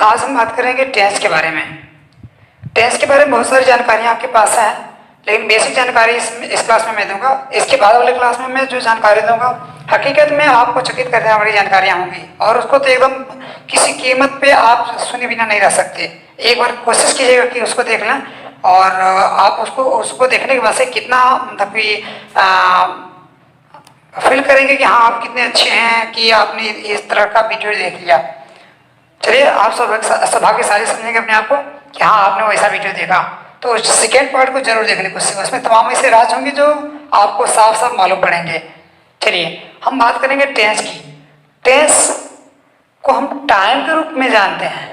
आज हम बात करेंगे टेंस के बारे में। टेंस के बारे में बहुत सारी जानकारियाँ आपके पास है, लेकिन बेसिक जानकारी इस क्लास में मैं दूंगा। इसके बाद वाले क्लास में मैं जो जानकारी दूंगा हकीकत में आपको चकित कर देने वाली जानकारियाँ होंगी, और उसको तो एकदम किसी कीमत पे आप सुने बिना नहीं रह सकते। एक बार कोशिश कीजिएगा कि उसको देख लें, और आप उसको देखने के बाद से कितना मतलब कि फील करेंगे कि हाँ आप कितने अच्छे हैं कि आपने इस तरह का वीडियो देख लिया। चलिए, आप सब सौभाग्यशाली समझेंगे अपने आप को कि हाँ आपने वैसा वीडियो देखा। तो सेकेंड पार्ट को जरूर देखने की कोशिश करें, उसमें तमाम ऐसे राज होंगे जो आपको साफ साफ मालूम पड़ेंगे। चलिए, हम बात करेंगे टेंस की। टेंस को हम टाइम के रूप में जानते हैं।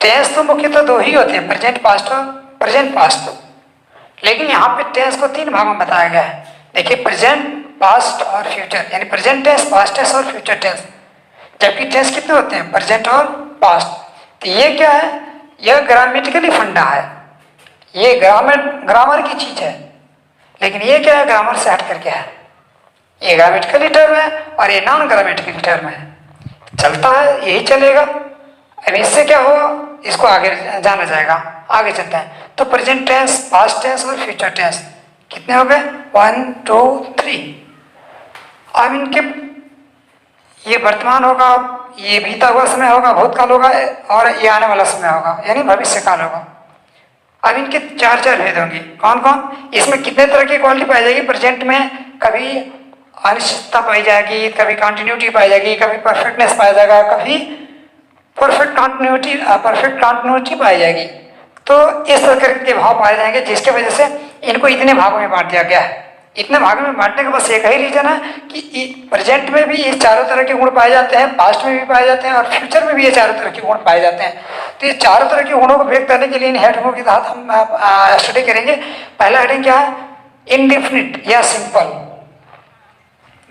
टेंस तो मुख्यतः दो ही होते हैं, प्रेजेंट पास्ट और प्रेजेंट पास्ट। लेकिन यहाँ पे टेंस को तीन भागों में बताया गया है। देखिए, प्रेजेंट, पास्ट और फ्यूचर, यानी प्रेजेंट टेंस, पास्ट टेंस और फ्यूचर टेंस। जबकि टेंस कितने होते हैं? प्रेजेंट और पास्ट। तो ये क्या है? यह ग्रामेटिकली फंडा है, ये ग्रामर की चीज है। लेकिन ये क्या है? ग्रामर से हट करके है। ये ग्रामेटिकली टर्म है और ये नॉन ग्रामेटिकली टर्म है। चलता है, यही चलेगा। अब इससे क्या होगा, इसको आगे जाना जाएगा। आगे चलते हैं। तो प्रेजेंट टेंस, पास्ट टेंस और फ्यूचर टेंस कितने हो गए? 1 2 3। अब इनके ये वर्तमान होगा, ये बीता हुआ समय होगा, भूतकाल होगा, और ये आने वाला समय होगा यानी भविष्य काल होगा। अब इनके चार चार भेद होंगे। कौन कौन? इसमें कितने तरह की क्वालिटी पाई जाएगी? प्रेजेंट में कभी अनिश्चितता पाई जाएगी, कभी कंटिन्यूटी पाई जाएगी, कभी परफेक्टनेस पाया जाएगा, कभी परफेक्ट कंटिन्यूटी पाई जाएगी। तो इस तरह के भाव पाए जाएंगे, जिसके वजह से इनको इतने भागों में बांट दिया गया है। इतने भागों में बांटने का बस एक ही रीजन है कि प्रेजेंट में भी ये चारों तरह के गुण पाए जाते हैं, पास्ट में भी पाए जाते हैं, और फ्यूचर में भी ये चारों तरह के गुण पाए जाते हैं। तो ये चारों तरह के गुणों को व्यक्त करने के लिए इन हेडिंगों के तहत हम स्टडी करेंगे। पहला हेडिंग क्या है? इनडिफिनिट या सिंपल।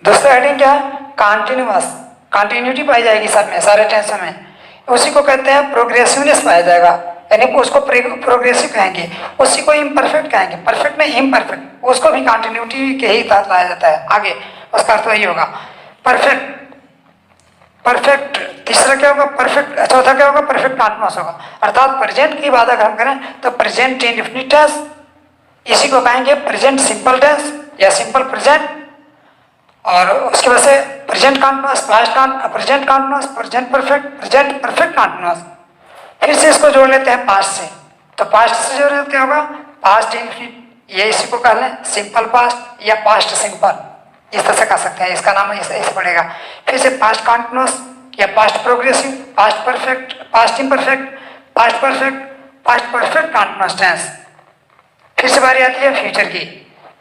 दूसरा हेडिंग क्या है? कंटिन्यूअस, कंटिन्यूटी पाई जाएगी सब में, सारे टेंस में। उसी को कहते हैं प्रोग्रेसिवनेस पाया जाएगा, यानी उसको प्रोग्रेसिव कहेंगे। उसी को इम्परफेक्ट कहेंगे, परफेक्ट नहीं इम्परफेक्ट, उसको भी कंटिन्यूटी के ही तहत लाया जाता है। आगे उसका अर्थ वही होगा परफेक्ट। परफेक्ट तीसरा क्या होगा? परफेक्ट। चौथा क्या होगा? परफेक्ट कंटिन्यूअस होगा। अर्थात प्रेजेंट की बात अगर हम करें तो प्रेजेंट इंडेफिनिट टेंस, इसी को कहेंगे प्रेजेंट सिंपल टेंस या सिंपल प्रेजेंट। और उसके बाद से present continuous, past present continuous, present perfect, present perfect continuous. फिर से इसको जोड़ लेते हैं पास्ट से। तो पास्ट से जोड़ लेते क्या होगा? पास्ट इंफिनिट, ये इसी को कह लें सिंपल पास्ट या पास्ट सिंपल, इस तरह से कह सकते हैं। इसका नाम ऐसे पड़ेगा। फिर से पास्ट कंटिन्यूअस या past progressive, past perfect, past imperfect, past perfect, past perfect continuous tense. फिर से बारी आती है फ्यूचर की।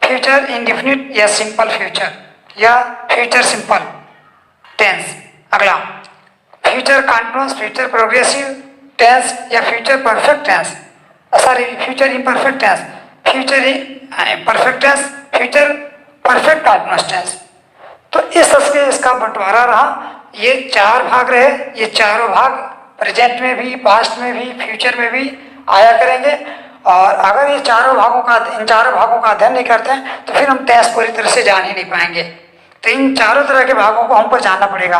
फ्यूचर इंडेफिनिट या सिंपल फ्यूचर या फ्यूचर सिंपल टेंस। अगला future continuous, future progressive tense या future perfect tense, sorry future imperfect tense, future perfect tense, future perfect continuous tense. तो इस तरह से इसका बंटवारा रहा। ये चार भाग रहे। ये चारों भाग प्रेजेंट में भी, पास्ट में भी, फ्यूचर में भी आया करेंगे। और अगर इन चारों भागों का अध्ययन नहीं करते हैं तो फिर हम टेंस पूरी तरह से जान ही नहीं पाएंगे। तो इन चारों तरह के भागों को हमको जानना पड़ेगा।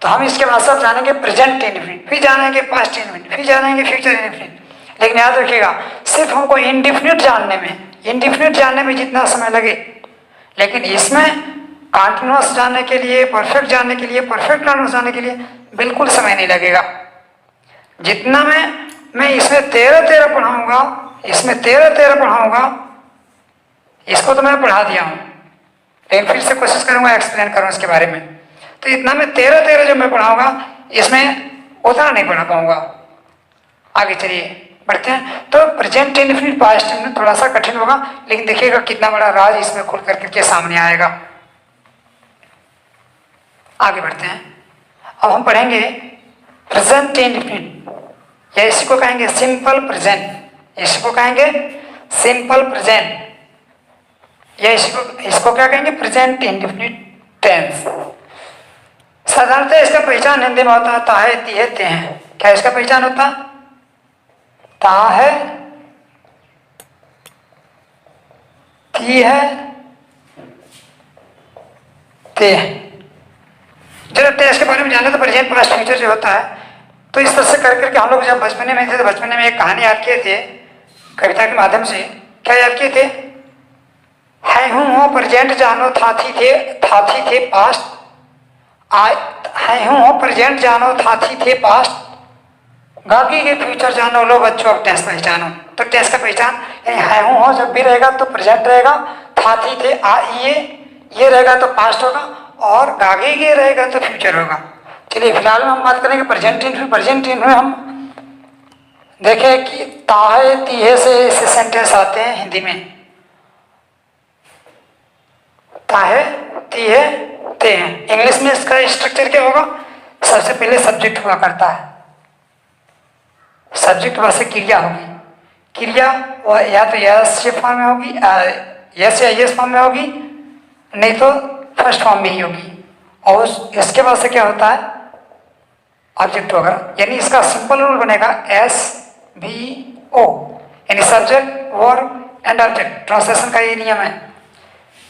तो हम इसके बाद सब जानेंगे प्रेजेंट इंडेफिनिट, फिर जानेंगे पास्ट इंडेफिनिट, फिर जानेंगे फ्यूचर इंडेफिनिट। लेकिन याद रखिएगा, सिर्फ हमको इंडेफिनिट जानने में जितना समय लगे, लेकिन इसमें कंटिन्यूअस जानने के लिए, परफेक्ट जानने के लिए, परफेक्ट कंटिन्यूअस जानने के लिए बिल्कुल समय नहीं लगेगा। जितना मैं इसमें 13 पढ़ाऊंगा, इसमें 13 पढ़ाऊंगा, इसको तो मैं पढ़ा दिया हूँ, लेकिन फिर से कोशिश करूंगा एक्सप्लेन करूँ इसके बारे में। तो इतना मैं 13 जो मैं पढ़ाऊंगा, इसमें उतना नहीं पढ़ा पाऊंगा। आगे चलिए बढ़ते हैं। तो प्रेजेंट इंडेफिनिट, पास्ट इंडेफिनिट थोड़ा सा कठिन होगा, लेकिन देखिएगा कितना बड़ा राज इसमें खुल करके सामने आएगा। आगे बढ़ते हैं। अब हम पढ़ेंगे प्रेजेंट इंडेफिनिट, या इसी को कहेंगे सिंपल प्रेजेंट, इसी को कहेंगे सिंपल प्रेजेंट, या इसको क्या कहेंगे? Present indefinite tense. साधारणतः इसका पहचान हिंदी में होता है ताहे तिहे ते हैं। क्या इसका पहचान होता? ताहे ती है ते। जब टेंस के बारे में जाने तो प्रेजेंट पास्ट फ्यूचर जो होता है, तो इस तरह से कर करके हम लोग जब बचपने में थे तो बचपने में एक कहानी याद किए थे कविता के माध्यम से। क्या याद किए थे? है हूँ हो प्रेजेंट जानो थाथी थे पास्ट, है हूँ प्रेजेंट जानो थाथी थे पास्ट, गागी के फ्यूचर जानो लो बच्चों अब टेंस पहचानो। तो टेंस का पहचान यानी है हूँ हो जब भी रहेगा तो प्रेजेंट रहेगा, थाथी थे ये रहेगा तो पास्ट होगा, और गागी के रहेगा तो फ्यूचर होगा। चलिए फिलहाल में हम बात करेंगे प्रेजेंट टेंस में हम देखें कि ताहे तीहे से सेंटेंस आते हैं हिंदी में। ताहे तीहे ते हैं। इंग्लिश में इसका स्ट्रक्चर क्या होगा? सबसे पहले सब्जेक्ट हुआ करता है, सब्जेक्ट वैसे क्रिया होगी, क्रिया या तो यस फॉर्म में होगी, यस या यस फॉर्म में होगी, नहीं तो फर्स्ट फॉर्म में ही होगी, और इसके बाद से क्या होता है? ऑब्जेक्ट होगा। यानी इसका सिंपल रूल बनेगा SVO, यानी subject verb and object. Translation का ये नियम है,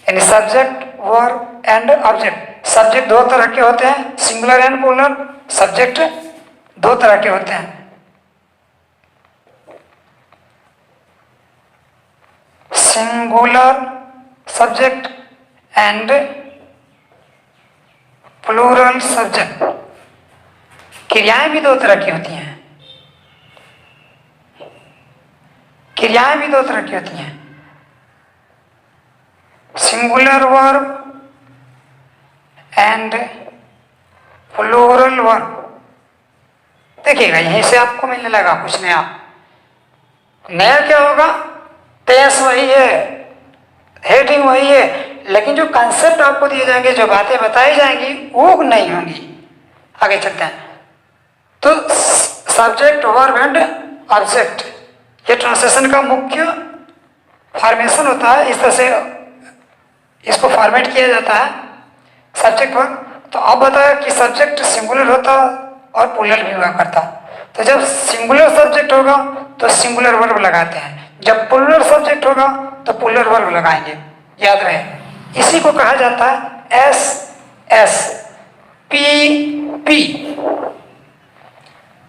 यानी subject verb and object. Subject दो तरह के होते हैं, सिंगुलर एंड प्लूरल। सब्जेक्ट दो तरह के होते हैं, singular subject and plural subject. क्रियाएं भी दो तरह की होती हैं, क्रियाएं भी दो तरह की होती हैं, singular verb and plural verb. देखिएगा यहीं से आपको मिलने लगा कुछ नया। नया क्या होगा? टेंस वही है, हेडिंग वही है, लेकिन जो कंसेप्ट आपको दिए जाएंगे, जो बातें बताई जाएंगी वो नहीं होंगी। आगे चलते हैं। तो सब्जेक्ट वर्ब एंड ऑब्जेक्ट, ये ट्रांसलेशन का मुख्य फॉर्मेशन होता है। इस तरह से इसको फॉर्मेट किया जाता है, सब्जेक्ट वर्ब। तो अब बताया कि सब्जेक्ट सिंगुलर होता और प्लूरल भी हुआ करता। तो जब सिंगुलर सब्जेक्ट होगा तो सिंगुलर वर्ब लगाते हैं, जब प्लूरल सब्जेक्ट होगा तो प्लूरल वर्ब लगाएंगे। याद रहे, इसी को कहा जाता है SSPP।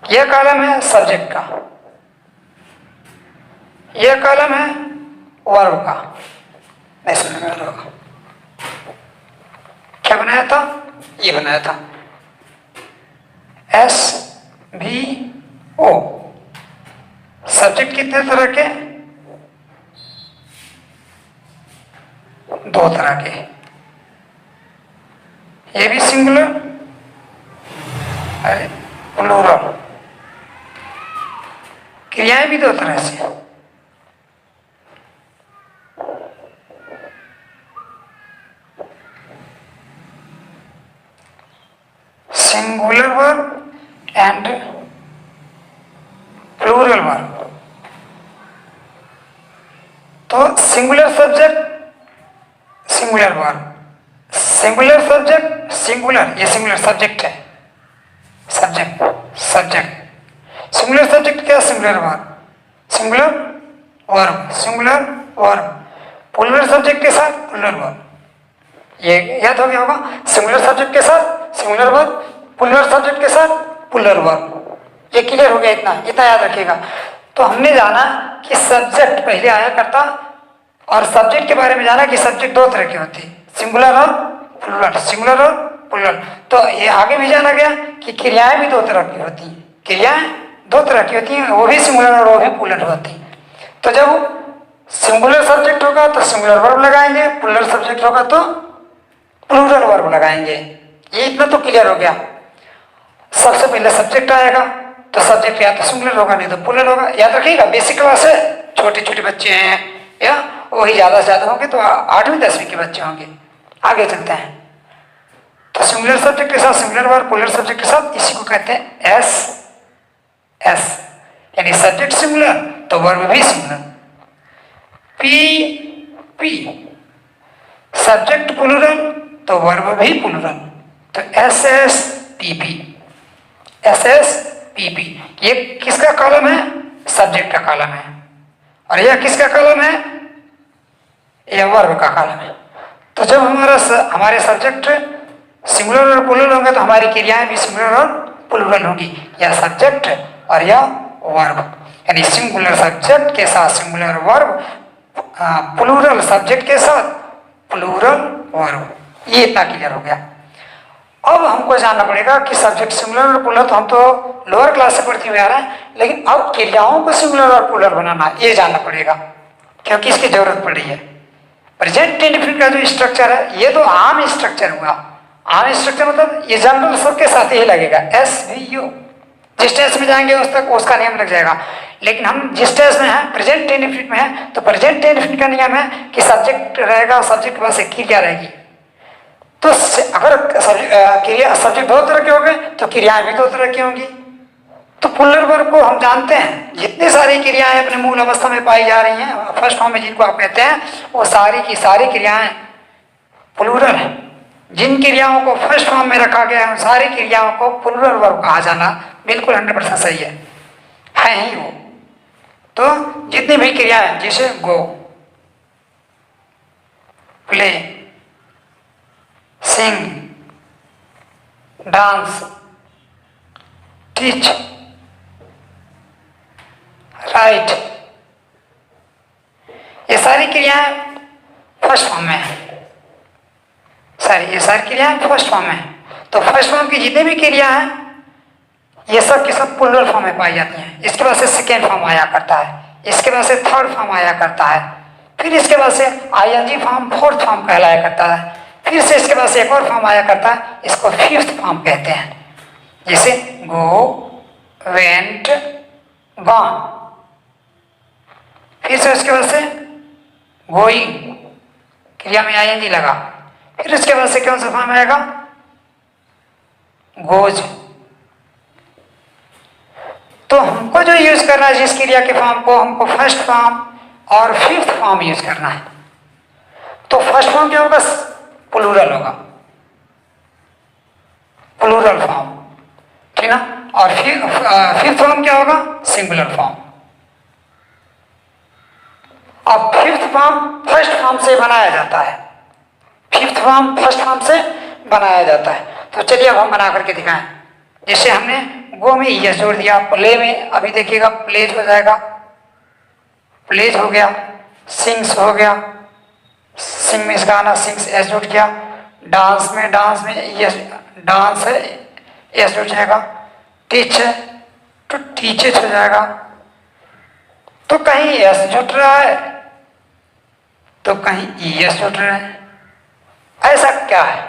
यह कॉलम है सब्जेक्ट का, यह कॉलम है वर्ब का। नहीं समझ में आ रहा होगा क्या बनाया था? ये बनाया था SVO। सब्जेक्ट कितने तरह के? दो तरह के, ये भी सिंगुलर प्लूरल। क्रियाएं भी दो तरह से, singular verb and plural verb. तो singular subject singular verb, singular subject singular, ये सिंगुलर सब्जेक्ट है, सब्जेक्ट सिंगुलर सब्जेक्ट क्या? Singular verb, singular verb, singular verb, plural subject के साथ प्लूरल वर्ब। ये याद हो गया होगा, सिंगुलर सब्जेक्ट के साथ सिंगुलर वर्ब, प्लूरल सब्जेक्ट के साथ प्लूरल वर्ब। ये क्लियर हो गया? इतना याद रखिएगा। तो हमने जाना कि सब्जेक्ट पहले आया करता, और सब्जेक्ट के बारे में जाना कि सब्जेक्ट दो तरह के होते हैं, सिंगुलर और प्लूरल, सिंगुलर और प्लूरल। तो ये आगे भी जाना गया कि क्रियाएं भी दो तरह की होती हैं, क्रियाएं दो तरह की होती हैं, वो भी सिंगुलर और वो भी प्लूरल होती हैं। तो जब सिंगुलर सब्जेक्ट होगा तो सिंगुलर वर्ब लगाएंगे, प्लूरल सब्जेक्ट होगा तो प्लूरल वर्ब लगाएंगे। ये इतना तो क्लियर हो गया। सबसे पहले सब्जेक्ट आएगा तो सब्जेक्ट या तो सिंगुलर होगा नहीं तो प्लूरल होगा। याद रखिएगा, बेसिक क्लास है, छोटे छोटे बच्चे हैं या वही ज्यादा से ज्यादा होंगे तो 8वीं 10वीं के बच्चे होंगे। आगे चलते हैं। तो सिंगुलर सब्जेक्ट के साथ सिंगुलर वर्ब, प्लूरल सब्जेक्ट के साथ, इसी को कहते हैं एस, यानी सब्जेक्ट सिंगुलर तो वर्ब भी सिंगुलर। पी सब्जेक्ट प्लूरल तो वर्ब भी प्लूरल, तो SSPP। ये किसका कॉलम है? सब्जेक्ट का कॉलम है। और यह किसका कॉलम है? यह वर्ब का कॉलम है। तो जब हमारे सब्जेक्ट सिंगुलर और प्लूरल होंगे तो हमारी क्रियाएं भी सिंगुलर और प्लूरल होगी, या सब्जेक्ट और या वर्ब, यानी सिंगुलर सब्जेक्ट के साथ सिंगुलर वर्ब, प्लूरल सब्जेक्ट के साथ प्लूरल वर्ब। ये इतना क्लियर हो गया। अब हमको जानना पड़ेगा कि सब्जेक्ट सिंगुलर और प्लूरल तो हम तो लोअर क्लास से पढ़ते हुए आ रहे हैं, लेकिन अब क्रियाओं को सिंगुलर और प्लूरल बनाना ये जानना पड़ेगा, क्योंकि इसकी जरूरत पड़ रही है। प्रेजेंट इंडेफिनिट का जो स्ट्रक्चर है ये तो आम स्ट्रक्चर हुआ। आम स्ट्रक्चर मतलब ये जनरल सबके साथ ही लगेगा, एस वी यू। जिस टेंस में जाएंगे उस तक उसका नियम लग जाएगा। लेकिन हम जिस टेंस में है, प्रेजेंट इंडेफिनिट में है, तो प्रेजेंट इंडेफिनिट का नियम है कि सब्जेक्ट रहेगा, सब्जेक्ट के पास एक क्रिया रहेगी। तो अगर क्रिया सब्जेक्ट दो तरह के हो गए तो क्रियाएं भी दो तरह की होंगी। तो प्लूरल वर्ब को हम जानते हैं, जितनी सारी क्रियाएं अपने मूल अवस्था में पाई जा रही हैं, फर्स्ट फॉर्म में जिनको आप कहते हैं, वो सारी की सारी क्रियाएं प्लूरल है। जिन क्रियाओं को फर्स्ट फॉर्म में रखा गया है उन सारी क्रियाओं को प्लूरल वर्ब कहा जाना बिल्कुल 100% सही है ही वो। तो जितनी भी क्रियाएं, जैसे गो, प्ले, सिंग, डांस, टीच, राइट, ये सारी क्रियाएं फर्स्ट फॉर्म में है। ये सारी क्रियाएं फर्स्ट फॉर्म में है। तो फर्स्ट फॉर्म की जितनी भी क्रिया हैं ये सब की सब प्लूरल फॉर्म में पाई जाती हैं। इसके बाद से सेकेंड फॉर्म आया करता है, इसके बाद से थर्ड फॉर्म आया करता है, फिर इसके बाद से आईएनजी फॉर्म फोर्थ फॉर्म कहलाया करता है, फिर से इसके बाद से एक और फॉर्म आया करता है, इसको फिफ्थ फॉर्म कहते हैं। जैसे गो, वेंट, गॉन। फिर से उसके बाद से गोइंग, क्रिया में आईएनजी लगा। फिर उसके बाद से कौन सा फॉर्म आएगा? गोज। तो हमको जो यूज करना है जिस क्रिया के फॉर्म को, हमको फर्स्ट फॉर्म और फिफ्थ फॉर्म यूज करना है। तो फर्स्ट फॉर्म क्या होगा? प्लूरल होगा, प्लूरल फॉर्म, ठीक ना। और फिफ्थ फॉर्म क्या होगा? Singular form. अब फिफ्थ फॉर्म फर्स्ट फॉर्म से बनाया जाता है, फिफ्थ फॉर्म फर्स्ट फॉर्म से बनाया जाता है। तो चलिए अब हम बना करके दिखाएं। जैसे हमने गो में ईएस जोड़ दिया, प्ले में अभी देखिएगा प्लेज हो जाएगा, प्लेज हो गया, सिंग्स हो गया, सिंग में इसका आना, सिंग्स एस जुट गया। डांस में एस, डांस है एस जुट जाएगा। टीच है तो टीचेज हो जाएगा। तो कहीं एस जुट रहा है तो कहीं ई एस जुट रहा है, ऐसा क्या है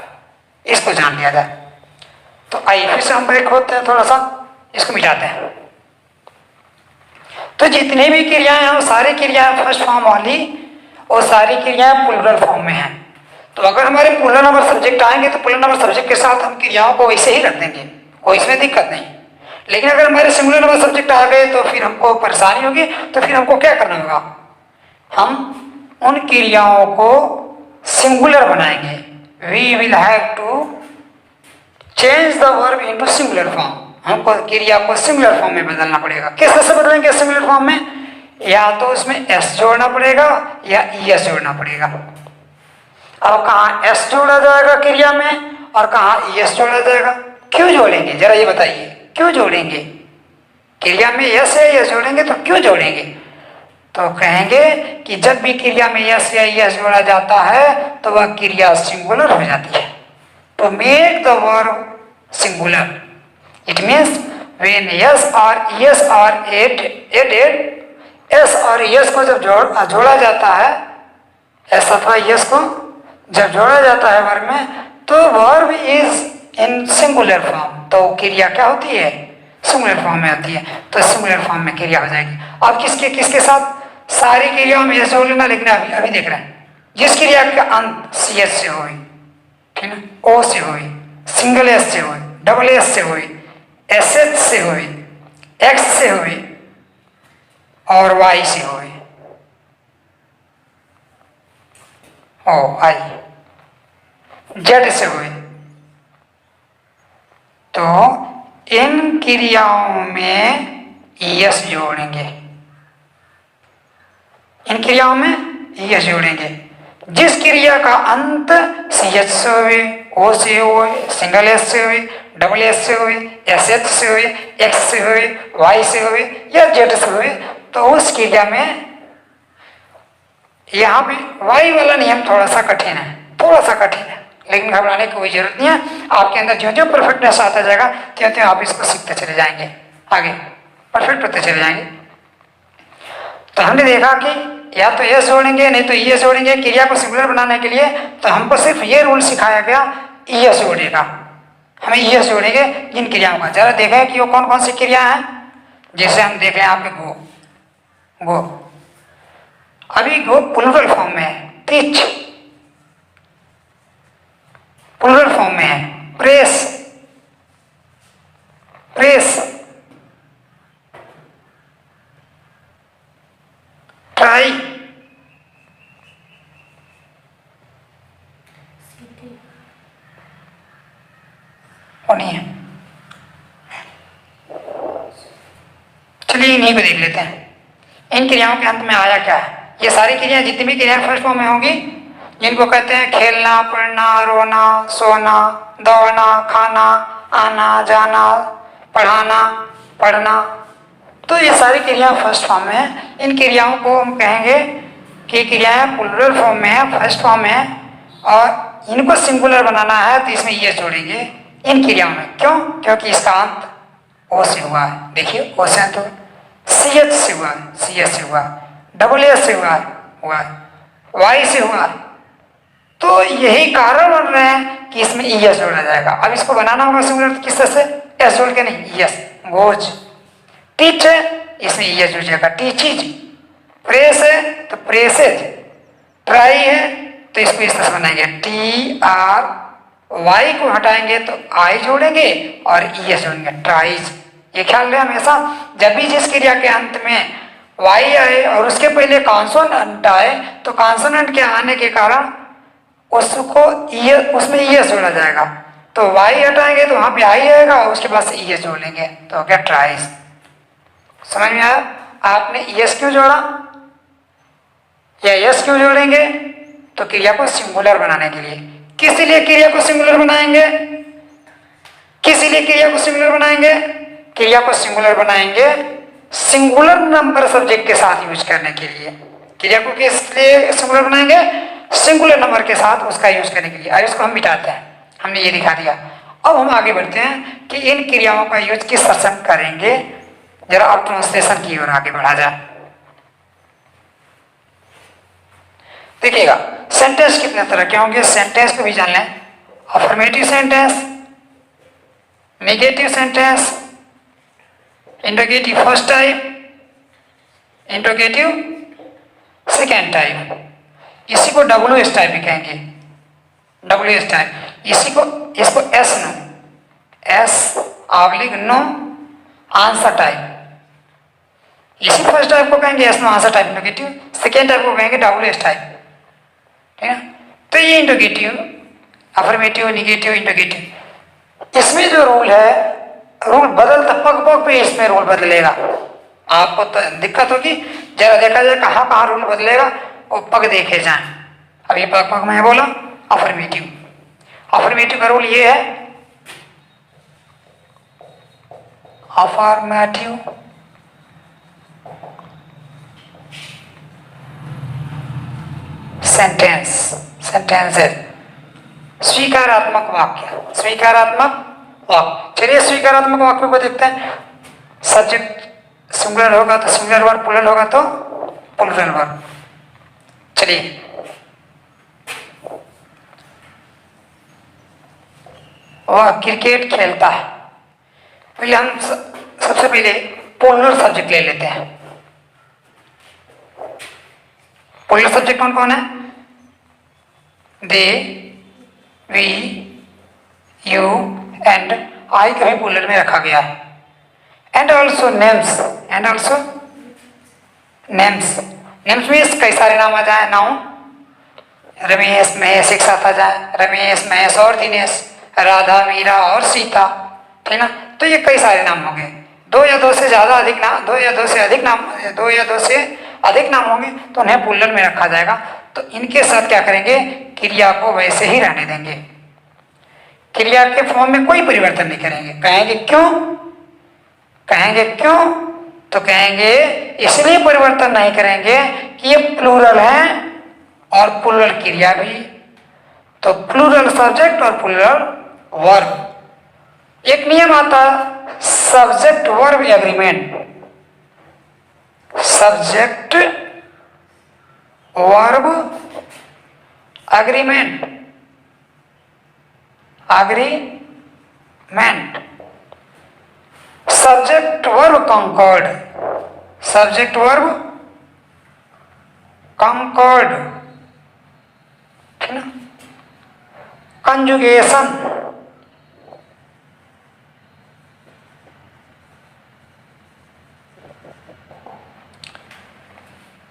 इसको जान लिया जाए। तो आइए फिर से हम ब्रेक होते हैं, थोड़ा सा इसको मिटाते हैं। तो जितनी भी क्रियाएं हैं वो सारी क्रियाएं फर्स्ट फॉर्म वाली और सारी क्रियाएं प्लूरल फॉर्म में हैं। तो अगर हमारे प्लूरल नंबर सब्जेक्ट आएंगे तो प्लूरल नंबर सब्जेक्ट के साथ हम क्रियाओं को वैसे ही रख देंगे, कोई इसमें दिक्कत नहीं। लेकिन अगर हमारे सिंगुलर नंबर सब्जेक्ट आ गए तो फिर हमको परेशानी होगी। तो फिर हमको क्या करना होगा? हम उन क्रियाओं को सिंगुलर बनाएंगे। We will have to change the verb into singular form. हमको क्रिया को सिंगुलर फॉर्म में बदलना पड़ेगा। किस तरह से बदलेंगे सिंगुलर फॉर्म में? या तो उसमें एस जोड़ना पड़ेगा या ई एस जोड़ना पड़ेगा। अब कहाँ एस जोड़ा जाएगा क्रिया में और कहाँ ई एस जोड़ा जाएगा? क्यों जोड़ेंगे जरा ये बताइए, क्यों जोड़ेंगे? क्रिया में एस या एस जोड़ेंगे तो क्यों जोड़ेंगे? तो कहेंगे कि जब भी क्रिया में एस या ई एस जोड़ा जाता है तो वह क्रिया सिंगुलर हो जाती है। तो make the verb singular, it means when S और एस आर एडेड, एस और एस को जब जोड़ा जाता है, एस अथवा एस को जब जोड़ा जाता है वर्ब में, तो verb is in singular form. तो क्रिया क्या होती है? सिंगुलर फॉर्म में होती है। तो सिंगुलर फॉर्म में क्रिया हो जाएगी। अब किसके साथ? सारी क्रियाओं में एस जोड़ लेना, लेकिन अभी देख रहे हैं जिस क्रिया का अंत सी एस से हुई, ठीक है, ओ से हुई, सिंगल एस से हुई, डबल एस से हुई, एस एच से हुई, एक्स से हुई और वाई से हुई, ओ आई, जेड से हुई, तो इन क्रियाओं में एस जोड़ेंगे। इन क्रियाओं में एस जोड़ेंगे। जिस क्रिया का अंत सी एच से हुए, ओ से हुए, सिंगल एस से हुए, डबल एस से हुए, एस एच से हुए, एक्स से हुए, वाई से हुए या जेड से हुए, तो उस क्रिया में यहाँ पे वाई वाला नियम थोड़ा सा कठिन है, थोड़ा सा कठिन है, लेकिन घबराने की कोई जरूरत नहीं है। आपके अंदर ज्यों ज्यों परफेक्टनेस आता जाएगा त्यों त्यों आप इसको सीखते चले जाएंगे, आगे परफेक्ट होते चले जाएंगे। तो हमने देखा कि या तो एस जोड़ेंगे नहीं तो ई एस जोड़ेंगे क्रिया को सिंगुलर बनाने के लिए, तो हमको सिर्फ ये रूल सिखाया गया ई एस जोड़ेगा, हमें ई एस जोड़ेंगे जिन क्रियाओं का। जरा देखें कि वो कौन कौन सी क्रिया है। जैसे हम देखें यहाँ पे गो, गो अभी गो प्लूरल फॉर्म में है, टीच प्लूरल फॉर्म में है, प्रेस प्रेस, ट्राई होनी है। चलिए इन्हीं को देख लेते हैं। इन क्रियाओं के अंत में आया क्या है। ये सारी क्रियाएं जितनी भी क्रियाएं फर्स्ट फॉर्म में होंगी, जिनको कहते हैं खेलना, पढ़ना, रोना, सोना, दौड़ना, खाना, आना, जाना, पढ़ाना, पढ़ना, तो ये सारी क्रियाएं फर्स्ट फॉर्म में है। इन क्रियाओं को हम कहेंगे कि क्रियाएं प्लूरल फॉर्म में है, फर्स्ट फॉर्म में है, और इनको सिंगुलर बनाना है तो इसमें ये जोड़ेंगे इन क्रियाओं में। क्यों? क्योंकि इसका अंत ओ से हुआ है। देखिए ओ से तो सी एच से हुआ है, सी एच से हुआ है, डबल एस से हुआ है, वाई से हुआ है, तो यही कारण बन रहे हैं कि इसमें ई एस जोड़ा जाएगा। अब इसको बनाना होगा सिंगुलर किस तरह से, एस जोड़ के नहीं, ई एस। गोज, टीच है इसमें ई एस जुड़ जाएगा, टीचिज। प्रेस है तो प्रेसेज, ट्राई है तो इसको इस तरह से बनाएंगे, टी आर वाई को हटाएंगे तो आई जोड़ेंगे और ई एस जोड़ेंगे, ट्राइज। ये ख्याल रहे हमेशा जब भी जिस क्रिया के अंत में वाई आए और उसके पहले कॉन्सोनेंट आए तो कॉन्सोनेंट के आने के कारण उसको उसमें ई एस जोड़ा जाएगा। तो वाई हटाएंगे तो वहां पे आई आएगा और उसके बाद ई एस जोड़ लेंगे तो हो गया ट्राइज। समझ में आया? आपने ई एस क्यों जोड़ा या एस क्यों जोड़ेंगे? तो क्रिया को सिंगुलर बनाने के लिए। किस लिए क्रिया को सिंगुलर बनाएंगे? किस लिए क्रिया को सिंगुलर बनाएंगे? क्रिया को सिंगुलर बनाएंगे सिंगुलर नंबर सब्जेक्ट के साथ यूज करने के लिए। क्रिया को किस लिए सिंगुलर बनाएंगे? सिंगुलर नंबर के साथ उसका यूज करने के लिए। और इसको हम मिटाते हैं, हमने ये दिखा दिया। अब हम आगे बढ़ते हैं कि इन क्रियाओं का यूज किस तरह से करेंगे। जरा अब ट्रांसलेशन की ओर आगे बढ़ा जाए। देखिएगा सेंटेंस कितने तरह के होंगे, सेंटेंस को भी जान लें। Affirmative sentence, negative sentence, interrogative first type, interrogative second type, इसी को डब्ल्यू एस टाइप भी कहेंगे, डब्ल्यू एस टाइप। इसको yes no, yes oblique no answer type. इसी फर्स्ट टाइप को कहेंगे yes no answer type interrogative, second type को कहेंगे डब्ल्यू एस टाइप, ठीक है। तो ये इंट्रोगेटिव, अफर्मेटिव, निगेटिव, इंट्रोगेटिव, इसमें जो रूल है, रूल बदलता पग पग पे इसमें रूल बदलेगा। आपको तो दिक्कत होगी, जरा देखा जाए कहाँ कहाँ रूल बदलेगा, वो पग देखे जाए। अब ये पग पग मैं बोला अफर्मेटिव, अफर्मेटिव का रूल ये है, अफर्मेटिव सेंटेंस, सेंटेंसेस, स्वीकारात्मक वाक्य, स्वीकारात्मक वाक्य। चलिए स्वीकारात्मक वाक्य को देखते हैं। सब्जेक्ट सिंगुलर होगा तो सिंगुलर वर्ब, प्लूरल होगा तो प्लूरल वर्ब। चलिए वह क्रिकेट खेलता है। पहले हम सबसे पहले प्लूरल सब्जेक्ट ले लेते हैं। प्लूरल सब्जेक्ट कौन कौन है? दे, वी, यू एंड आई का भी प्लूरल में रखा गया है। And also names, and also names, names में कई सारे नाम आ जाए, नाउन, रमेश महेश एक साथ आ जाए, रमेश महेश और दिनेश, राधा मीरा और सीता, ठीक ना। तो ये कई सारे नाम होंगे। दो या दो से ज्यादा अधिक नाम, दो या दो से अधिक नाम, दो या दो से अधिक नाम होंगे तो उन्हें प्लूरल में रखा जाएगा। तो इनके साथ क्या करेंगे, क्रिया को वैसे ही रहने देंगे। क्रिया के फॉर्म में कोई परिवर्तन नहीं करेंगे। कहेंगे क्यों? कहेंगे क्यों? तो कहेंगे इसलिए परिवर्तन नहीं करेंगे कि ये प्लूरल है और प्लूरल क्रिया भी, तो प्लूरल सब्जेक्ट और प्लूरल वर्ब। एक नियम आता है subject verb agreement, subject verb agreement, agreement, subject verb concord, subject verb concord, ठीक ना। कंजुगेशन,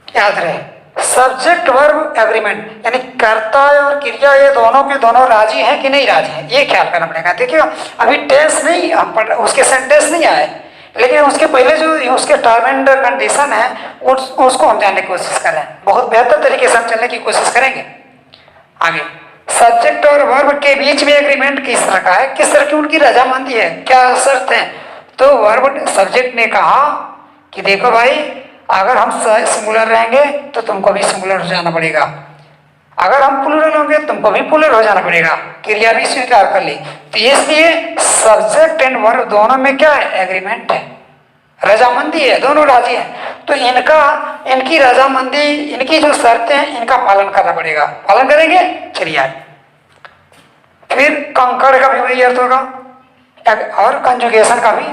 याद रहे सब्जेक्ट वर्ब एग्रीमेंट, यानी कर्ता और क्रिया ये दोनों के दोनों राजी हैं कि नहीं राजी हैं, ये ख्याल करना पड़ेगा। देखिए अभी टेंस नहीं, उसके सेंटेंस नहीं आए, लेकिन उसके पहले जो उसके टर्म एंड कंडीशन है उसको हम जानने की कोशिश करें, बहुत बेहतर तरीके से हम चलने की कोशिश करेंगे। आगे सब्जेक्ट और वर्ब के बीच में एग्रीमेंट किस तरह का है, किस तरह की उनकी रजामंदी है, क्या शर्त है। तो वर्ब सब्जेक्ट ने कहा कि देखो भाई अगर हम सिंगुलर रहेंगे तो तुमको भी सिंगुलर हो जाना पड़ेगा, अगर हम प्लूरल होंगे तुमको भी प्लूरल हो जाना पड़ेगा, क्रिया भी स्वीकार कर ली। तो इसलिए सब्जेक्ट एंड वर्ब दोनों में क्या है, एग्रीमेंट है, रजामंदी है, दोनों राजी हैं। तो इनकी रजामंदी, इनकी जो शर्तें हैं इनका पालन करना पड़ेगा। पालन करेंगे, चलिए आए। फिर कंकड़ का भी वही अर्थ होगा और कंजुगेशन का भी,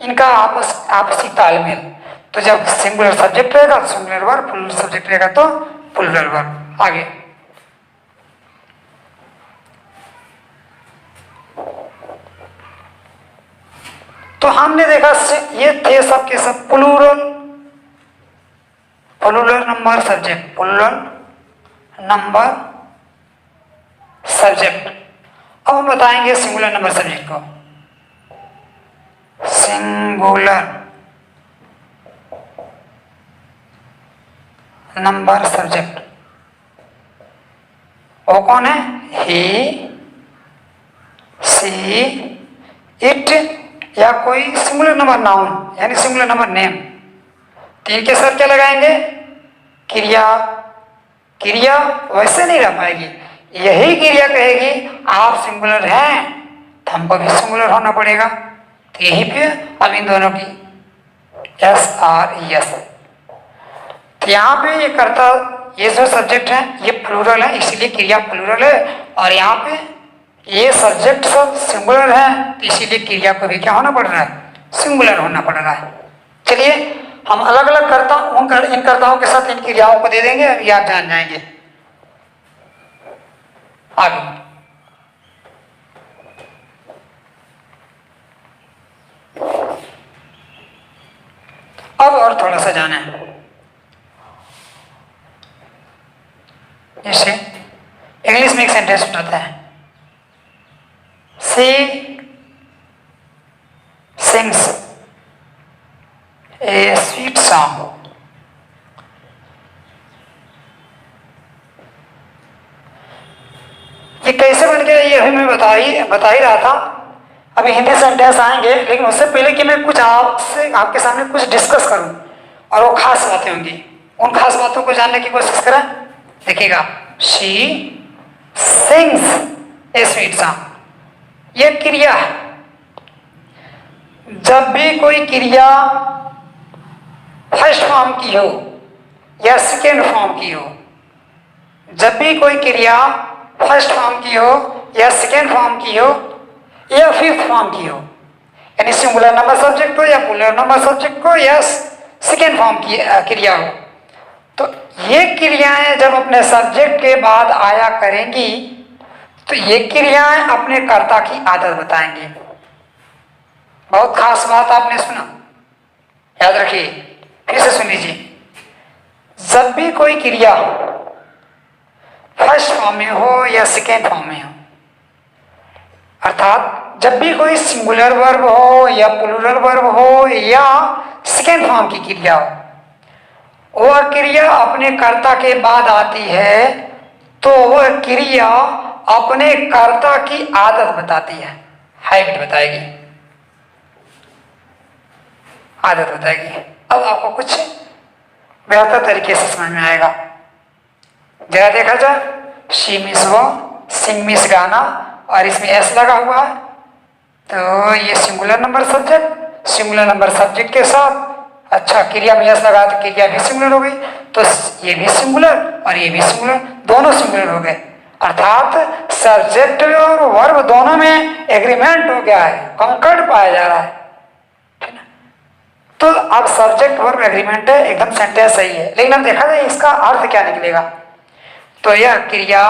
इनका आपसी तालमेल। तो जब सिंगुलर सब्जेक्ट रहेगा तो सिंगुलर वर्ब, प्लूरल सब्जेक्ट रहेगा तो प्लूरल वर्ब। आगे तो हमने देखा ये थे सब के सब plural, plural number subject, plural number subject. अब हम बताएंगे सिंगुलर नंबर सब्जेक्ट को, सिंगुलर नंबर सब्जेक्ट वो कौन है, ही, सी, इट या कोई सिंगुलर नंबर नाउन यानी सिंगुलर नंबर नेम। तीन के साथ क्या लगाएंगे, क्रिया। क्रिया वैसे नहीं रह पाएगी, यही क्रिया कहेगी आप सिंगुलर हैं तो हमको भी सिंगुलर होना पड़ेगा। तो यही पे अब इन दोनों की एस आर एस। तो यहाँ पे ये कर्ता, ये जो सब्जेक्ट है ये प्लूरल है इसीलिए क्रिया प्लूरल है, और यहाँ पे ये सब्जेक्ट सब सिंगुलर है तो इसीलिए क्रिया को भी क्या होना पड़ रहा है, सिंगुलर होना पड़ रहा है। चलिए हम अलग अलग कर्ता इन कर्ताओं के साथ इन क्रियाओं को दे देंगे, अभी आप जान जाएंगे। आगे अब और थोड़ा सा जाना है, जैसे इंग्लिश में एक सेंटेंस बताता है, सी सिंग्स ए स्वीट सॉन्ग। ये कैसे बन गया ये अभी मैं बता ही रहा था। अभी हिंदी सेंटेंस आएंगे, लेकिन उससे पहले कि मैं कुछ आपके सामने कुछ डिस्कस करूं और वो खास बातें होंगी, उन खास बातों को जानने की कोशिश करें। देखिएगा, she sings A sweet song, ये क्रिया है। जब भी कोई क्रिया फर्स्ट फॉर्म की हो या सेकेंड फॉर्म की हो, जब भी कोई क्रिया फर्स्ट फॉर्म की हो या सेकेंड फॉर्म की हो या फिफ्थ फॉर्म की हो, यानी सिंगुलर नंबर सब्जेक्ट हो या प्लूरल नंबर सब्जेक्ट हो या सेकेंड फॉर्म की क्रिया हो, तो ये क्रियाएं जब अपने सब्जेक्ट के बाद आया करेंगी तो ये क्रियाएं अपने कर्ता की आदत बताएंगी। बहुत खास बात आपने सुना, याद रखिए, फिर से सुन लीजिए। जब भी कोई क्रिया फर्स्ट फॉर्म में हो या सेकेंड फॉर्म में हो, अर्थात जब भी कोई सिंगुलर वर्ब हो या प्लूरल वर्ब हो या सेकेंड फॉर्म की क्रिया हो, वह क्रिया अपने कर्ता के बाद आती है तो वह क्रिया अपने कर्ता की आदत बताती है, हैबिट बताएगी, आदत बताएगी। अब आपको कुछ बेहतर तरीके से समझ में आएगा। जरा देखा जाए, शी मिस वो, सिंग मिस गाना, और इसमें एस लगा हुआ है, तो ये singular number subject, singular number subject के साथ अच्छा क्रिया में एस लगा तो क्रिया भी सिंगुलर हो गई, तो ये भी सिंगुलर और ये भी सिंगुलर, दोनों सिंगुलर हो गए, अर्थात सब्जेक्ट और वर्ब दोनों में एग्रीमेंट हो गया है, कंकर्ड पाया जा रहा है। तो अब सब्जेक्ट वर्ब एग्रीमेंट है, एकदम सेंटेंस सही है। लेकिन अब देखा जाए इसका अर्थ क्या निकलेगा, तो यह क्रिया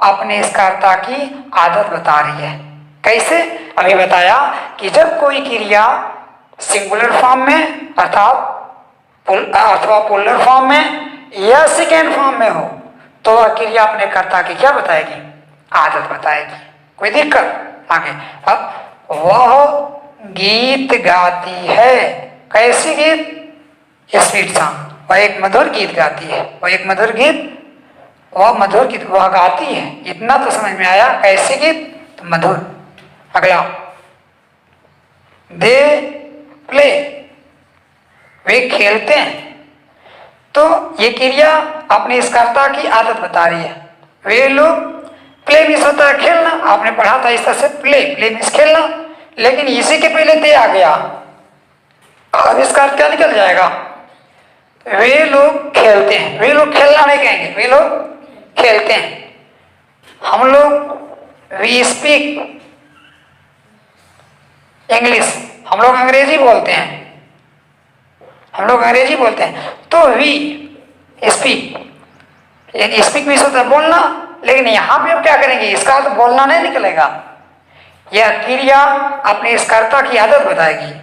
अपने इस कर्ता की आदत बता रही है। कैसे? अभी बताया कि जब कोई क्रिया सिंगुलर फॉर्म में अथवा पोलर फॉर्म में या सेकेंड फॉर्म में हो, तो वह क्रिया अपने कर्ता की क्या बताएगी? आदत बताएगी। कोई दिक्कत? आगे, अब वह गीत गाती है। कैसी गीत? Sweet song. वह एक मधुर गीत गाती है, वह एक मधुर गीत, वह मधुर गीत वह गाती है। इतना तो समझ में आया। कैसी गीत? तो मधुर। अगला, दे प्ले, वे खेलते हैं। तो ये क्रिया अपने इस कर्ता की आदत बता रही है। वे लोग, प्ले मीन्स होता है खेलना, आपने पढ़ा था इस तरह से, प्ले मीन्स खेलना, लेकिन इसी के पहले दे आ गया, अब इसका अर्थ क्या निकल जाएगा? वे लोग खेलते हैं। वे लोग खेलना नहीं कहेंगे, वे लोग खेलते हैं। हम लोग वी स्पीक इंग्लिश, हम लोग अंग्रेजी बोलते हैं, हम लोग अंग्रेजी बोलते हैं। तो वी स्पीक, यानी स्पीक मीन्स होता है बोलना, लेकिन यहां पे अब क्या करेंगे? इसका अर्थ बोलना नहीं निकलेगा। यह क्रिया अपने इस कर्ता की आदत बताएगी।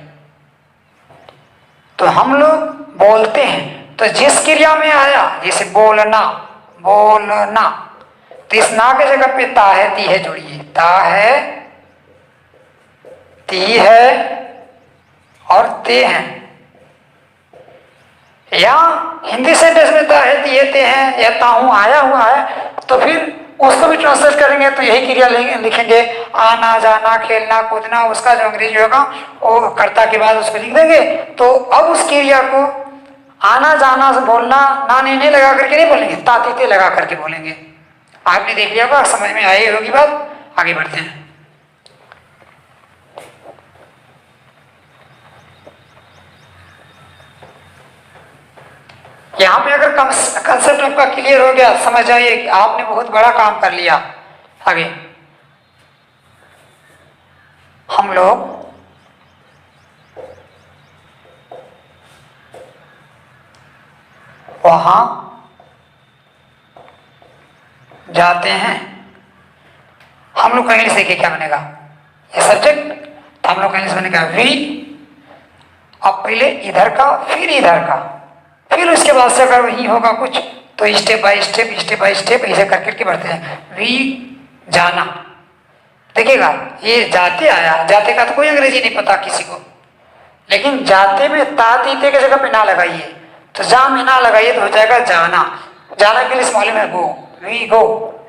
तो हम लोग बोलते हैं, तो जिस क्रिया में आया, जैसे बोलना, बोलना, तो इस ना के जगह पे ता है ती है जोड़िए, ता है ती है और ते हैं। या हिंदी सेंटेंस में ता है ती है ते हैं या ताहू आया हुआ है, तो फिर उसको भी ट्रांसलेट करेंगे तो यही क्रिया लिखेंगे, आना जाना खेलना कूदना, उसका जो अंग्रेजी होगा वो कर्ता के बाद उसको लिख देंगे। तो अब उस क्रिया को आना जाना से बोलना ना नहीं लगा करके नहीं बोलेंगे, तातीते लगा करके बोलेंगे। आपने देख लिया होगा, समझ में आई होगी बात। आगे बढ़ते हैं। यहां पे अगर कंसेप्ट आपका क्लियर हो गया, समझ जाइए कि आपने बहुत बड़ा काम कर लिया। आगे हम लोग वहां जाते हैं। हम लोग का इंग्लिश देखिए क्या बनेगा, ये सब्जेक्ट, तो हम लोग का इंग्लिश बनेगा वी, अब पहले इधर का फिर इधर का, फिर उसके बाद से अगर वही होगा कुछ तो स्टेप बाय स्टेप ऐसे करके बढ़ते हैं। वी जाना, देखिएगा ये जाते आया, जाते का तो कोई अंग्रेजी नहीं पता किसी को, लेकिन जाते में ता तीते की जगह पे ना लगाइए, तो जा में ना लगाइए तो हो जाएगा जाना। जाना के लिए मालूम है गो, वी गो,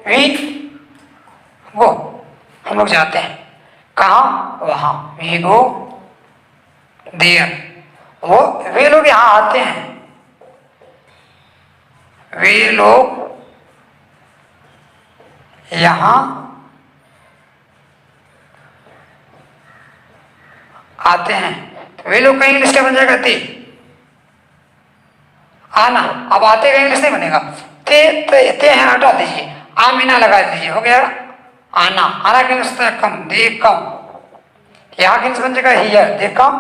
वी गो, हम लोग जाते हैं। कहाँ? वहां, वी गो देयर। वो वे लोग यहाँ आते हैं, वे लोग यहां आते हैं। तो वे लोग का इंग्लिश क्या बन जाएगा? ते, आना। अब आते का इंग्लिश नहीं बनेगा, ते हैं हटा दीजिए, आ मीना लगा दीजिए, हो गया आना। आना का इंग्लिश कम, दे कम, यहाँ का इंग्लिश बन जाएगा हियर, दे कम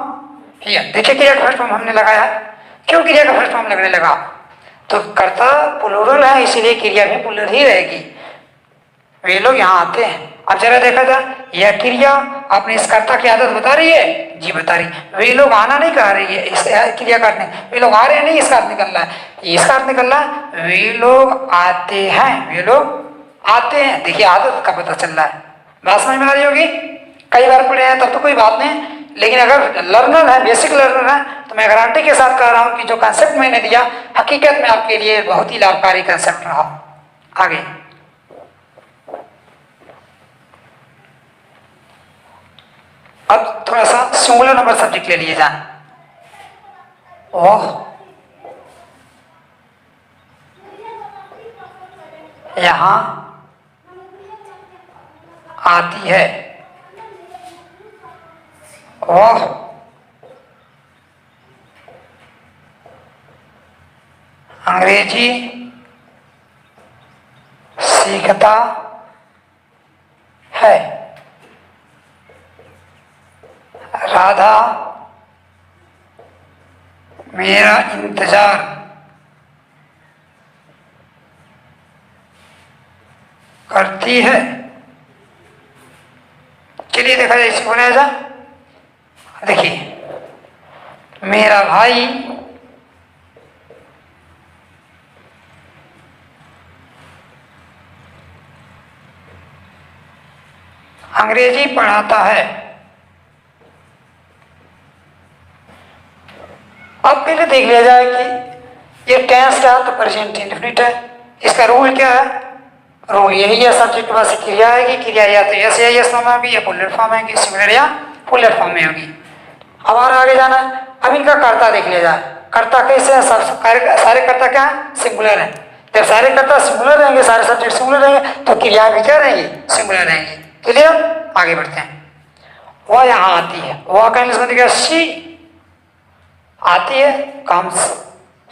हियर। देखिए क्रिया का फर्स्ट फॉर्म हमने लगाया है, क्यों क्रिया का फर्स्ट फॉर्म लगने लगा? तो कर्ता प्लूरल है, इसीलिए क्रिया भी प्लूरल ही रहेगी। वे लोग यहाँ आते हैं। अब जरा देखा था, यह क्रिया अपने इस कर्ता की आदत बता रही है, जी बता रही। वे लोग आना नहीं कह रही है, इस क्रिया करने, वे लोग आ रहे हैं नहीं, इसका अर्थ निकल रहा है, इसका अर्थ निकल रहा है वे लोग आते हैं, वे लोग आते हैं। देखिए आदत का पता चल रहा है। बात समझ में आ रही होगी? कई बार पढ़े हैं तब तो कोई बात नहीं, लेकिन अगर लर्नर है, बेसिक लर्नर है, तो मैं गारंटी के साथ कह रहा हूं कि जो कंसेप्ट मैंने दिया हकीकत में आपके लिए बहुत ही लाभकारी कंसेप्ट रहा। आगे अब थोड़ा सा सिंगुलर नंबर सब्जेक्ट ले लिए जाए। वह यहाँ आती है, वह अंग्रेजी सीखता है। राधा मेरा इंतजार करती है। चलिए देखा जाए इसको बनाया जा। देखिए मेरा भाई अंग्रेजी पढ़ाता है। अब पहले देख लिया जाए कि ये टेंस क्या है, तो प्रेजेंट इंडेफिनिट है। इसका रूल क्या है? रूल यही है, सब्जेक्ट के पास क्रिया है कि क्रिया या तो यस या यस फॉर्म में होगी या पुलर फॉर्म में होगी, सिंगुलर या पुलर फॉर्म में होगी। अब और आगे जाना है। अब इनका कर्ता देख लिया जाए। कर्ता कैसे है? सारे कर्ता क्या है? सिंगुलर है। जब सारे कर्ता सिंगुलर रहेंगे, सारे सब्जेक्ट सिंगुलर रहेंगे, तो क्रिया भी क्या रहेंगी? सिंगुलर रहेंगी। क्लियर? आगे बढ़ते हैं। वह यहाँ आती है, वह का इंग्लिश में दिखेगा शी आती है, कम्स,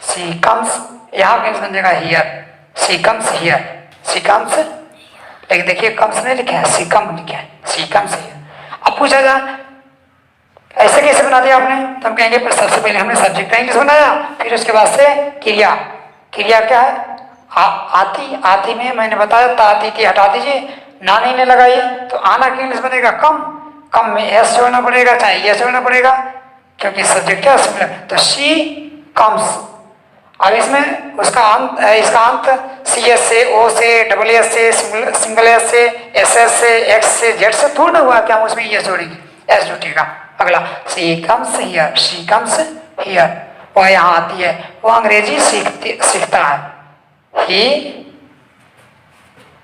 सी कम्स। यहाँ का इंग्लिश में दिखेगा here, she comes here, she comes. लेकिन देखिए कम्स नहीं लिखा है, सी कम लिखा है, सी कम्स हियर। अब पूछा जाए ऐसे कैसे बना दिया आपने, तो हम कहेंगे पर सबसे पहले हमने सब्जेक्ट का इंग्लिश बनाया, फिर उसके बाद से क्रिया। क्रिया क्या है? आती। आती में मैंने बताया ताती थी हटा दीजिए, ना नहीं लगाइए, तो आना की इंग्लिश बनेगा कम। कम में एस जोड़ना पड़ेगा, चाहे एस जोड़ना पड़ेगा, क्योंकि सब्जेक्ट क्या सिमिलर। तो शी कम्स। अब इसमें उसका अंत, इसका अंत सी एस से, ओ से, डबल एस से, सिंगल एस से, एस एस से, एक्स से, जेड से थोड़ा हुआ क्या हम उसमें एस जोड़ेंगे, एस जुटेगा। अगला she comes here, she comes here. वह यहाँ आती है, वो अंग्रेजी सीखता है। ही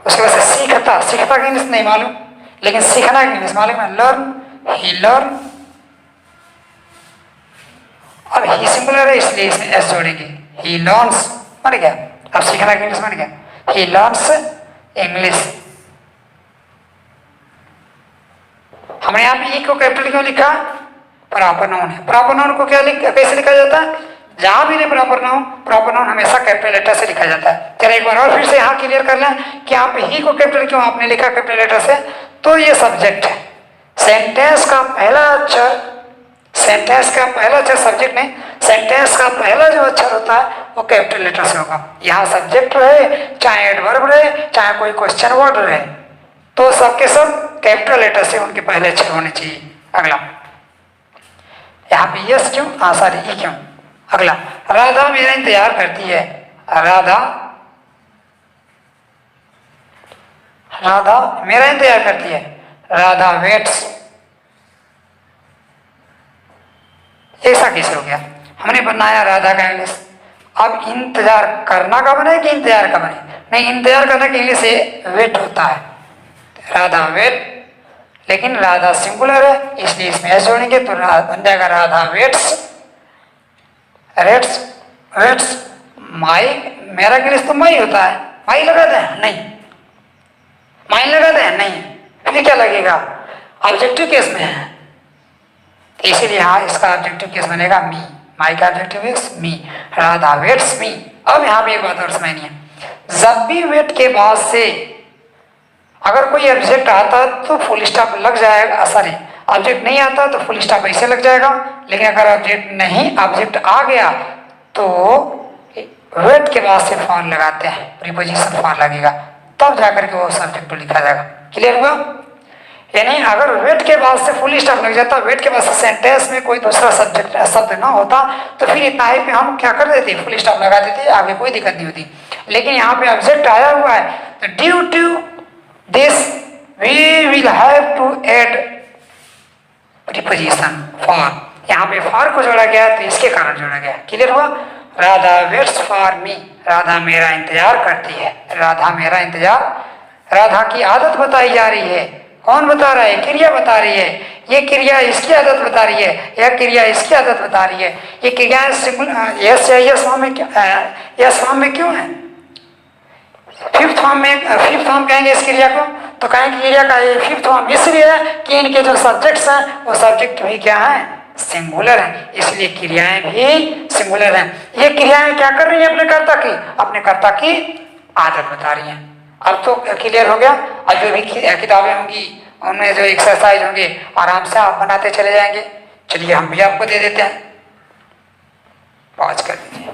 उसके बाद से सीखता। सीखता का इंग्लिश नहीं मालूम, लेकिन सीखना का इंग्लिश मालूम है, लर्न। ही लर्न। अब ही सिंगुलर है इसलिए इसमें एस जोड़ेंगे, ही लर्न्स बन गया। अब सीखना का इंग्लिश बन गया, ही लर्न्स इंग्लिश। हमने यहाँ पे ई को कैपिटल क्यों लिखा? प्रॉपर नाउन है। प्रॉपर नाउन को क्या कैसे लिखा जाता है? जहां भी नहीं प्रॉपर नाउन हमेशा कैपिटल लेटर से लिखा जाता है। चलो एक बार और फिर से यहाँ क्लियर कर लें कि यहाँ पे ही को कैपिटल क्यों आपने लिखा कैपिटल लेटर से। तो ये सब्जेक्ट है, सेंटेंस का पहला अक्षर, सेंटेंस का पहला अक्षर सब्जेक्ट नहीं, सेंटेंस का पहला जो अक्षर होता है वो कैपिटल लेटर से होगा। यहाँ सब्जेक्ट रहे, चाहे एडवर्ब रहे, चाहे कोई क्वेश्चन वर्ड रहे, तो सबके सब कैपिटल लेटर से उनके पहले अक्षर होने चाहिए। अगला यहाँ पे यस क्यों, सॉरी ई क्यों। अगला राधा मेरा इंतजार करती है। राधा मेरा इंतजार करती है। राधा वेट्स। ऐसा कैसे हो गया? हमने बनाया राधा का इंग्लिश। अब इंतजार करना का बने कि इंतजार का बने? नहीं, इंतजार करना के इंग्लिश से वेट होता है, राधा वेट। लेकिन राधा सिंगुलर है इसलिए इसमें एस जोड़ेंगे तो बन जाएगा राधा वेट्स, रेट्स, वेट्स माई। मेरा इंग्लिश तो माई होता है, माई लगाते हैं नहीं, माई लगाते हैं नहीं, फिर क्या लगेगा? ऑब्जेक्टिव केस में है, इसीलिए यहाँ इसका ऑब्जेक्टिव केस बनेगा मी। माई का objective is me, Radha waits me. अब यहाँ पे एक बात और समझनी है, जब भी वेट के बाद से अगर कोई ऑब्जेक्ट आता तो फुल स्टॉप लग जाएगा, सॉरी ऑब्जेक्ट नहीं आता तो फुल स्टॉप ऐसे लग जाएगा। लेकिन अगर ऑब्जेक्ट नहीं, ऑब्जेक्ट आ गया तो वेट के बाद से फॉर लगाते हैं, प्रीपोजिशन फॉर लगेगा, तब जाकर के वो सब्जेक्ट को लिखा जाएगा। क्लियर हुआ? यानी अगर वेट के बाद से फुल स्टॉप लग जाता, वेट के बाद से सेंटेंस में कोई दूसरा सब्जेक्ट शब्द ना होता, तो फिर इतना ही पे हम क्या कर देते, फुल स्टॉप लगा देते, आगे कोई दिक्कत नहीं होती। लेकिन यहाँ पे ऑब्जेक्ट आया हुआ है तो due to this we will have to add preposition for. यहाँ पे फॉर को जोड़ा गया तो इसके कारण जोड़ा गया। क्लियर हुआ? Radha waits for me, Radha मेरा इंतजार करती है। राधा मेरा इंतजार, राधा की आदत बताई जा रही है, कौन बता रहा है? क्रिया बता रही है। ये क्रिया इसकी आदत बता रही है, यह क्रिया इसकी आदत बता रही है। ये क्रियाएं यस या यस फॉर्म में यस फॉर्म में क्यों है? फिफ्थ फॉर्म कहेंगे इस क्रिया को, तो कहेंगे क्रिया का ये फिफ्थ फॉर्म इसलिए है कि इनके जो सब्जेक्ट्स हैं वो सब्जेक्ट भी क्या है? सिंगुलर है, इसलिए क्रियाएं भी सिंगुलर हैं। ये क्रियाएं क्या कर रही हैं? अपने कर्ता की आदत बता रही हैं। अब तो क्लियर हो गया। अब जो भी किताबें होंगी उनमें जो एक्सरसाइज होंगे आराम से आप बनाते चले जाएंगे। चलिए हम भी आपको दे देते हैं, पॉज कर दीजिए।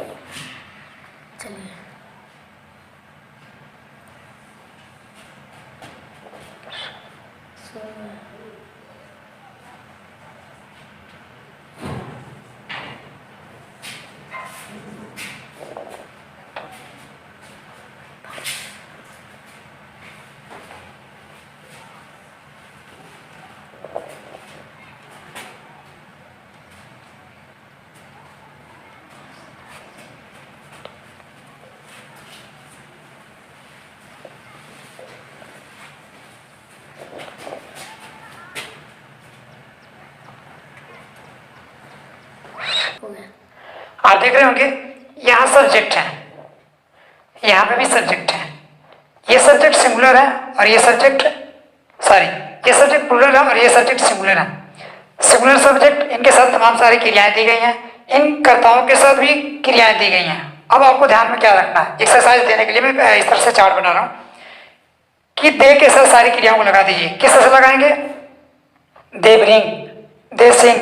आप देख रहे होंगे यहाँ सब्जेक्ट है, यहाँ पे भी सब्जेक्ट है। ये सब्जेक्ट सिंगुलर है और ये सब्जेक्ट ये सब्जेक्ट प्लूरल है और ये सब्जेक्ट सिंगुलर है। सिंगुलर सब्जेक्ट, इनके साथ तमाम सारी क्रियाएं दी गई हैं, इन कर्ताओं के साथ भी क्रियाएं दी गई हैं। अब आपको ध्यान में क्या रखना है? एक्सरसाइज देने के लिए मैं इस तरह से चार्ट बना रहा हूँ कि दे के साथ सारी क्रियाओं को लगा दीजिए। किस तरह से लगाएंगे? They bring, they sing,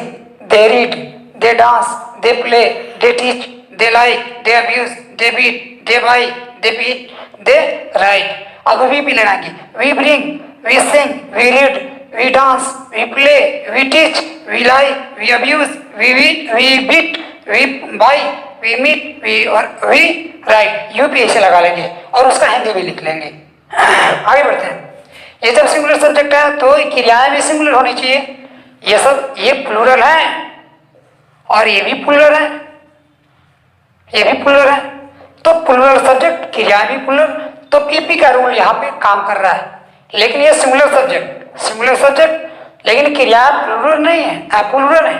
they read, they dance, they play, they teach, they like, they abuse, they beat, they buy, they beat, they write. अब भी लगाएंगे। We bring, we sing, we read, we dance, we play, we teach, we lie, we abuse, we beat, we buy, we meet, we write. यूपी ऐसे लगा लेंगे और उसका हिंदी भी लिख लेंगे। आगे बढ़ते हैं। ये जब सिंगुलर सब्जेक्ट है तो क्रियाएं भी सिंगुलर होनी चाहिए। ये प्लूरल है और ये भी प्लूरल है, ये भी प्लूरल है, तो प्लूरल सब्जेक्ट क्रियाएं भी प्लूरल, तो पीपी का रूल यहाँ पे काम कर रहा है। लेकिन ये सिंगुलर सब्जेक्ट लेकिन क्रियाएं प्लूरल नहीं है, प्लूरल है,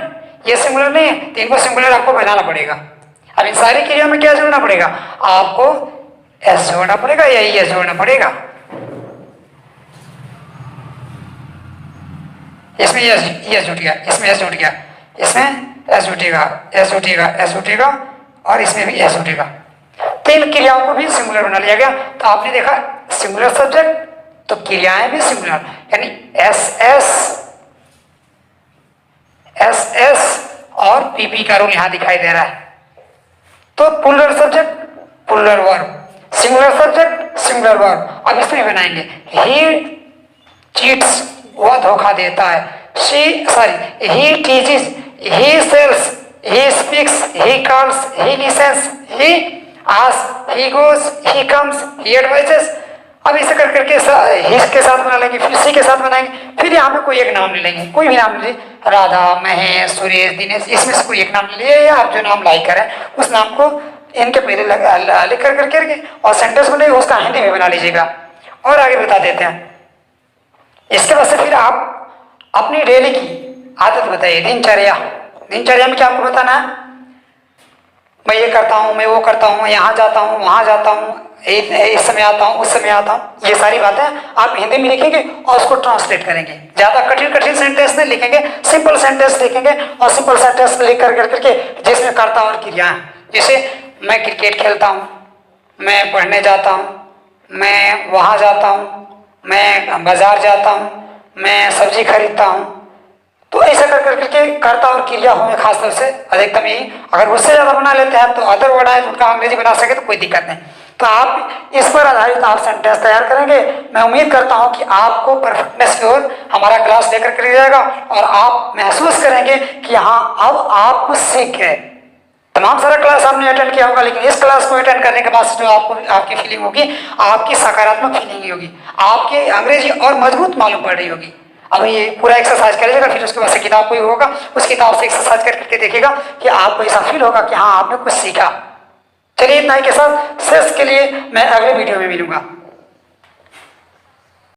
ये सिंगुलर नहीं है, तो इनको सिंगुलर आपको बनाना पड़ेगा। अब इन सारी क्रियाओं में क्या जोड़ना पड़ेगा? आपको एस जोड़ना पड़ेगा या एस जोड़ना पड़ेगा। इसमें एस जुट गया, इसमें एस जुट गया, इसमें एस जुटेगा, एस जुटेगा, एस जुटेगा और इसमें भी एस जुटेगा। तीन क्रियाओं को भी सिंगुलर बना लिया गया। तो आपने देखा सिंगुलर सब्जेक्ट तो क्रियाएं भी सिंगुलर, यानी एस एस और पीपी का रूल यहां दिखाई दे रहा है। तो plural subject plural verb, singular subject singular verb. अब इसमें बनाएंगे ही चीट्स, वह धोखा देता है। He teaches, he sells, he speaks, he calls, he listens, he asks, he goes, he comes, he advises। अब इसे कर करके हिस के साथ बना लेंगे, फिर सी के साथ बनाएंगे, फिर यहाँ पे कोई एक नाम ले लेंगे, कोई भी नाम ले लीजिए, राधा, महेश, सुरेश, दिनेश, इसमें से कोई एक नाम ले लिए या आप जो नाम लाइक करें उस नाम को इनके पहले लिख कर करके और सेंटेंस बनेगा, उसका हिंदी में बना लीजिएगा। और आगे बता देते हैं। इसके बाद से फिर आप अपनी डेली की आदत बताइए। दिनचर्या में क्या आपको बताना है? मैं ये करता हूँ, मैं वो करता हूँ, यहाँ जाता हूँ, वहाँ जाता हूँ, इस समय आता हूँ, उस समय आता हूँ, ये सारी बातें आप हिंदी में लिखेंगे और उसको ट्रांसलेट करेंगे। ज़्यादा कठिन सेंटेंस नहीं लिखेंगे, सिंपल सेंटेंस लिखेंगे और सिंपल सेंटेंस लिख कर करके जिसमें कर्ता और क्रिया, जैसे मैं क्रिकेट खेलता हूँ, मैं पढ़ने जाता हूँ, मैं वहाँ जाता हूँ, मैं बाजार जाता हूँ, मैं सब्जी खरीदता हूँ। तो ऐसा कर करके कर्ता और क्रिया होंगे खास तौर से अधिकतम यही। अगर उससे ज़्यादा बना लेते हैं तो अदर वर्ड आए तो उनका अंग्रेजी बना सके तो कोई दिक्कत नहीं। तो आप इस पर आधारित आप सेंटेंस तैयार करेंगे। मैं उम्मीद करता हूं कि आपको परफेक्टनेस की ओर हमारा क्लास लेकर के जाएगा और आप महसूस करेंगे कि हाँ अब आप कुछ सीख गए। तमाम सारा क्लास आपने अटेंड किया होगा, लेकिन इस क्लास को अटेंड करने के बाद जो आपको आपकी फीलिंग होगी, आपकी सकारात्मक फीलिंग होगी, आपकी अंग्रेजी और मजबूत मालूम पड़ रही होगी। अब ये पूरा एक्सरसाइज करिएगा, फिर उसके बाद से किताब कोई होगा, उस किताब से एक्सरसाइज करके देखिएगा कि आपको ऐसा फील होगा कि हाँ आपने कुछ सीखा। चलिए इतना ही के साथ शेष के लिए मैं अगले वीडियो में मिलूंगा।